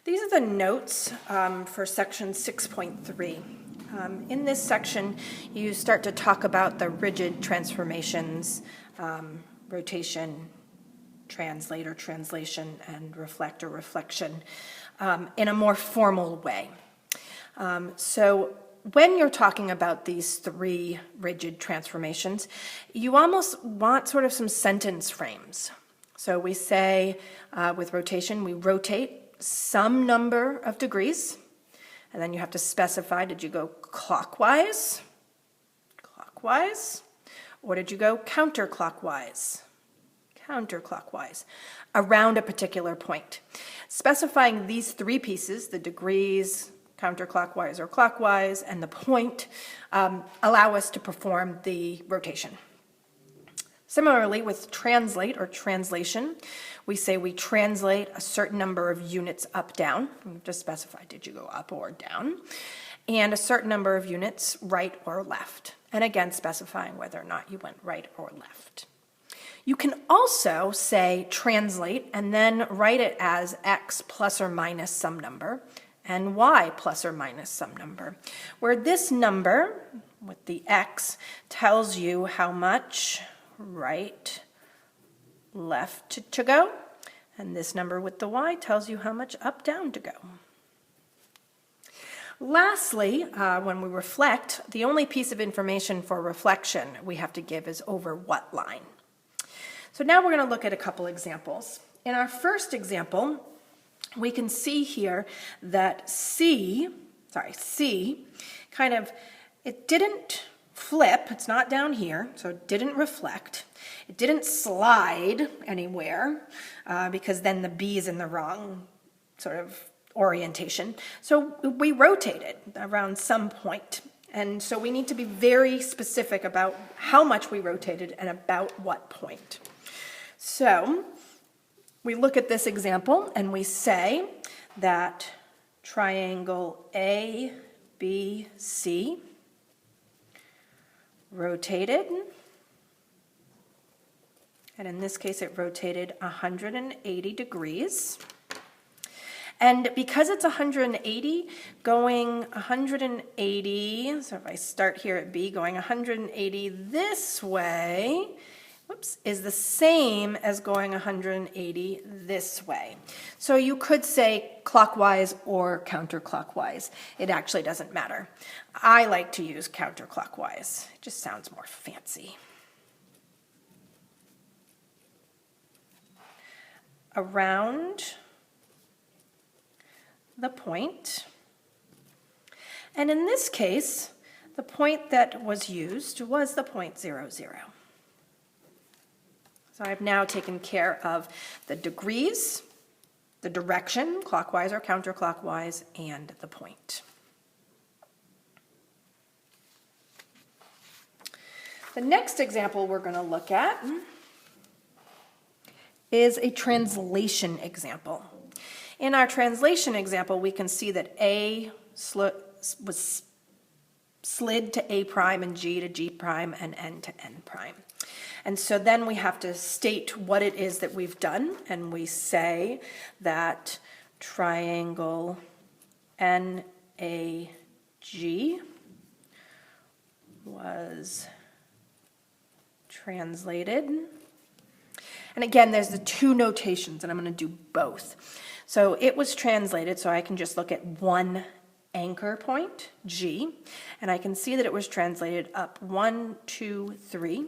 These are the notes for section 6.3. In this section, you start to talk about the rigid transformations, rotation, translate or translation, and reflect or reflection in a more formal way. So when you're talking about these three rigid transformations, you almost want sort of some sentence frames. So we say with rotation, we rotate some number of degrees, and then you have to specify, did you go clockwise, or did you go counterclockwise, around a particular point. Specifying these three pieces, the degrees, counterclockwise or clockwise, and the point, allow us to perform the rotation. Similarly, with translate or translation, we say we translate a certain number of units up, down. We have to specify, did you go up or down? And a certain number of units right or left. And again, specifying whether or not you went right or left. You can also say translate and then write it as x plus or minus some number and y plus or minus some number, where this number with the x tells you how much right, left to go, and this number with the y tells you how much up, down to go. Lastly, when we reflect, the only piece of information for reflection we have to give is over what line. So now we're going to look at a couple examples. In our first example, we can see here that C kind of, it didn't flip, it's not down here, so it didn't reflect. It didn't slide anywhere because then the B is in the wrong sort of orientation. So we rotated around some point. And so we need to be very specific about how much we rotated and about what point. So we look at this example and we say that triangle ABC rotated, and in this case it rotated 180 degrees. And because it's 180, going 180, so if I start here at B, going 180 this way, is the same as going 180 this way. So you could say clockwise or counterclockwise. It actually doesn't matter. I like to use counterclockwise. It just sounds more fancy. Around the point. And in this case, the point that was used was the point 0, 0. So I've now taken care of the degrees, the direction, clockwise or counterclockwise, and the point. The next example we're going to look at is a translation example. In our translation example, we can see that A was slid to A prime and G to G prime and N to N prime. And so then we have to state what it is that we've done, and we say that triangle NAG was translated. And again, there's the two notations, and I'm going to do both. So it was translated, so I can just look at one anchor point, G, and I can see that it was translated up 1, 2, 3.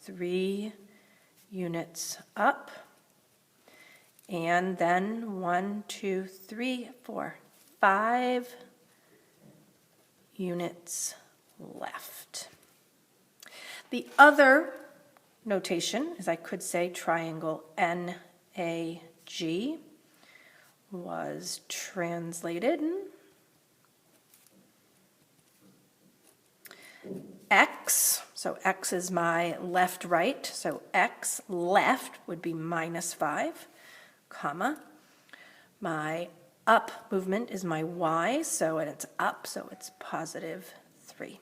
3 units up, and then 1, 2, 3, 4, 5 units left. The other notation is I could say triangle NAG was translated X, so X is my left, right, so X left would be -5, comma. My up movement is my Y, so it's up, so it's +3.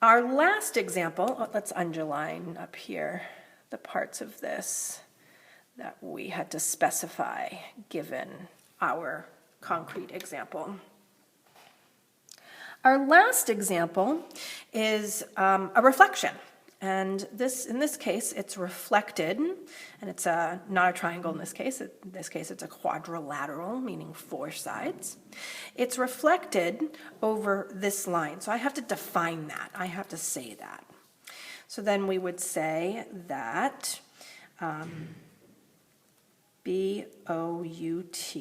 Our last example, let's underline up here the parts of this that we had to specify given our concrete example. Our last example is a reflection. And in this case, it's reflected, and it's not a triangle in this case. In this case, it's a quadrilateral, meaning 4 sides. It's reflected over this line. So I have to define that. I have to say that. So then we would say that BOUT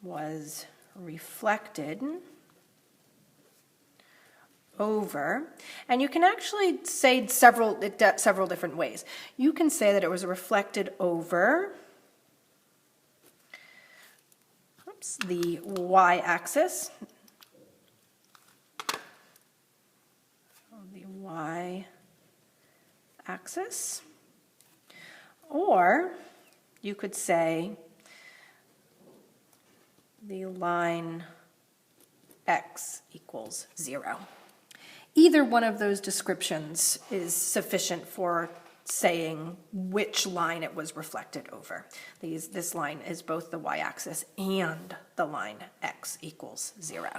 was reflected over, and you can actually say several different ways. You can say that it was reflected over the y-axis, or you could say the line x equals 0. Either one of those descriptions is sufficient for saying which line it was reflected over. This line is both the y-axis and the line x equals 0.